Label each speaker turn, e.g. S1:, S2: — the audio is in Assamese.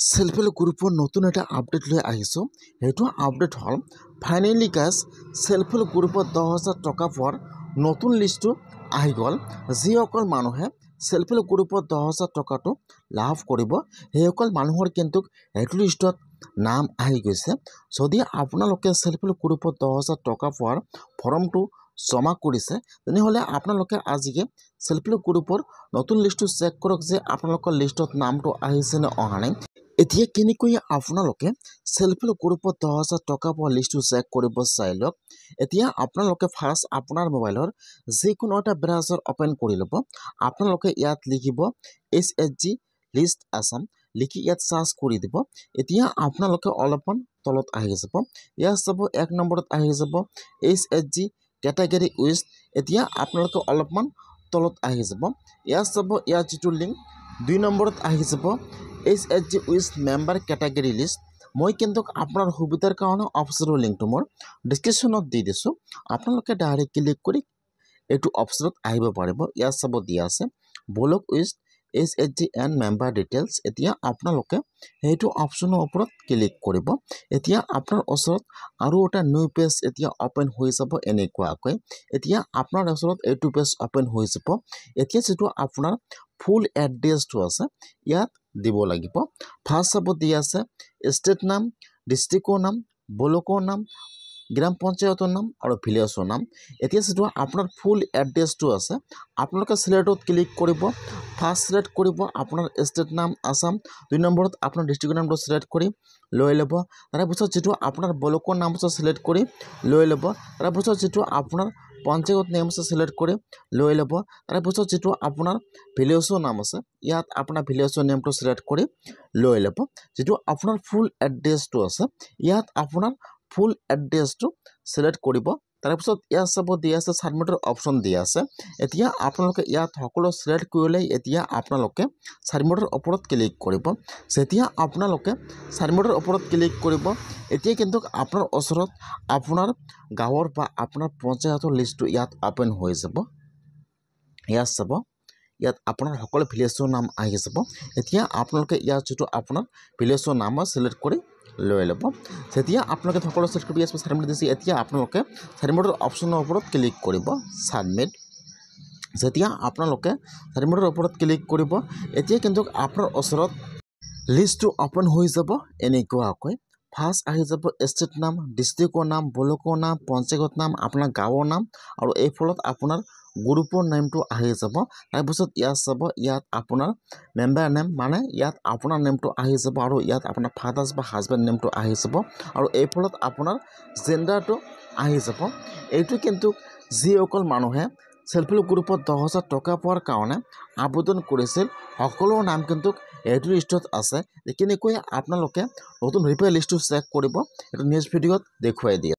S1: সেলফ হেল্প গ্ৰুপৰ নতুন এটা আপডেট লৈ আহিছোঁ। সেইটো আপডেট হ'ল ফাইনেলি গাইজ সেলফ হেল্প গ্ৰুপত 10,000 টকা পোৱাৰ নতুন লিষ্টটো আহি গ'ল। যিসকল মানুহে সেলফ হেল্প গ্ৰুপত 10,000 টকাটো লাভ কৰিব সেইসকল মানুহৰ কিন্তু সেইটো লিষ্টত নাম আহি গৈছে। যদি আপোনালোকে সেলফ হেল্প গ্ৰুপত 10,000 টকা পোৱাৰ ফৰ্মটো জমা কৰিছে তেনেহ'লে আপোনালোকে আজিকে সেলফ হেল্প গ্ৰুপৰ নতুন লিষ্টটো চেক কৰক যে আপোনালোকৰ লিষ্টত নামটো আহিছে নে অহা নাই। এতিয়া কেনেকৈ আপোনালোকে সেলফ হেল্প গ্ৰুপত 10,000 টকা পোৱা লিষ্টটো চেক কৰিব চাই লওক। এতিয়া আপোনালোকে ফাৰ্ষ্ট আপোনাৰ মোবাইলৰ যিকোনো এটা ব্ৰাউজাৰ অপেন কৰি ল'ব। আপোনালোকে ইয়াত লিখিব SHG লিষ্ট আছাম লিখি ইয়াত চাৰ্চ কৰি দিব। এতিয়া আপোনালোকে অলপমান তলত আহি যাব। ইয়াত চাব 1 নম্বৰত আহি যাব SHG কেটাগৰী ৱেষ্ট। এতিয়া আপোনালোকে অলপমান তলত আহি যাব। ইয়াত চাব ইয়াৰ যিটো লিংক 2 নম্বৰত আহি যাব SHG west member category list. মই কিন্তু আপোনাৰ সুবিধাৰ কাৰণে অপশ্যনৰ লিংকটো মোৰ ডিছক্ৰিপশ্যনত দি দিছোঁ। আপোনালোকে ডাইৰেক্ট ক্লিক কৰি এইটো অপশ্যনত আহিব পাৰিব। ইয়াত চাব দিয়া আছে block west SHG and member details. এতিয়া আপোনালোকে সেইটো অপশ্যনৰ ওপৰত ক্লিক কৰিব। এতিয়া আপোনাৰ ওচৰত আৰু এটা নিউ পেজ এতিয়া অপেন হৈ যাব এনেকুৱাকৈ। এতিয়া আপোনাৰ ওচৰত এইটো পেজ অপেন হৈ যাব। এতিয়া যিটো আপোনাৰ ফুল এড্ৰেছটো আছে ইয়াত দিব লাগিব। ফাৰ্ষ্ট চাব দিয়া আছে ষ্টেট নাম, ডিষ্ট্ৰিক্টৰ নাম, ব্লকৰ নাম, গ্ৰাম পঞ্চায়তৰ নাম আৰু ভিলেজৰ নাম। এতিয়া যিটো আপোনাৰ ফুল এড্ৰেছটো আছে আপোনালোকে চিলেক্টত ক্লিক কৰিব। ফাৰ্ষ্ট চিলেক্ট কৰিব আপোনাৰ ষ্টেট নাম আছাম, 2 নম্বৰত আপোনাৰ ডিষ্ট্ৰিক্টৰ নামটো চিলেক্ট কৰি লৈ ল'ব। তাৰপিছত যিটো আপোনাৰ ব্লকৰ নাম আছে চিলেক্ট কৰি লৈ ল'ব। তাৰপিছত যিটো আপোনাৰ পঞ্চায়ত নেম আছে চিলেক্ট কৰি লৈ ল'ব। তাৰপিছত যিটো আপোনাৰ ভিলেজৰ নাম আছে ইয়াত আপোনাৰ ভিলেজৰ নেমটো চিলেক্ট কৰি লৈ ল'ব। যিটো আপোনাৰ ফুল এড্ৰেছটো আছে ইয়াত আপোনাৰ ফুল এড্ৰেছটো চিলেক্ট কৰিব। তাৰপিছত ইয়াত চাব দিয়া আছে ছাবমিটৰ অপশ্যন দিয়া আছে। এতিয়া আপোনালোকে ইয়াত সকলো চিলেক্ট কৰিলে এতিয়া আপোনালোকে ছাবমিটৰ ওপৰত ক্লিক কৰিব। যেতিয়া আপোনালোকে ছাবমিটৰ ওপৰত ক্লিক কৰিব এতিয়া কিন্তু আপোনাৰ ওচৰত আপোনাৰ গাঁৱৰ বা আপোনাৰ পঞ্চায়তৰ লিষ্টটো ইয়াত অপেন হৈ যাব। ইয়াত চাব ইয়াত আপোনাৰ সকলো ভিলেজৰ নাম আহি যাব। এতিয়া আপোনালোকে ইয়াত যিটো আপোনাৰ ভিলেজৰ নাম চিলেক্ট কৰি লৈ ল'ব। যেতিয়া আপোনালোকে সকলো চিলেক্ট কৰি ছাবমিট দিছে এতিয়া আপোনালোকে ছাবমিটৰ অপশ্যনৰ ওপৰত ক্লিক কৰিব ছাবমিট। যেতিয়া আপোনালোকে ছাবমিটৰ ওপৰত ক্লিক কৰিব এতিয়া কিন্তু আপোনাৰ ওচৰত লিষ্টটো অপেন হৈ যাব এনেকুৱাকৈ। ফাৰ্ষ্ট আহি যাব ষ্টেট নাম, ডিষ্ট্ৰিক্টৰ নাম, ব্লকৰ নাম, পঞ্চায়ত নাম, আপোনাৰ গাঁৱৰ নাম আৰু এই ফলত আপোনাৰ গ্ৰুপৰ নেমটো আহি যাব। তাৰপিছত ইয়াত চাব ইয়াত আপোনাৰ মেম্বাৰ নেম মানে ইয়াত আপোনাৰ নেমটো আহি যাব আৰু ইয়াত আপোনাৰ ফাদাৰ্ছ বা হাজবেণ্ড নেমটো আহি যাব আৰু এই ফলত আপোনাৰ জেণ্ডাৰটো আহি যাব। এইটো কিন্তু যিসকল মানুহে সেলফ হেল্প গ্ৰুপত 10,000 টকা পোৱাৰ কাৰণে আবেদন কৰিছিল সকলো নাম কিন্তু এইটো লিষ্টত আছে। কেনেকৈ আপোনালোকে নতুন ৰিপেয়াৰ লিষ্টটো চেক কৰিব এইটো নেক্সট ভিডিঅ'ত দেখুৱাই দিয়ে।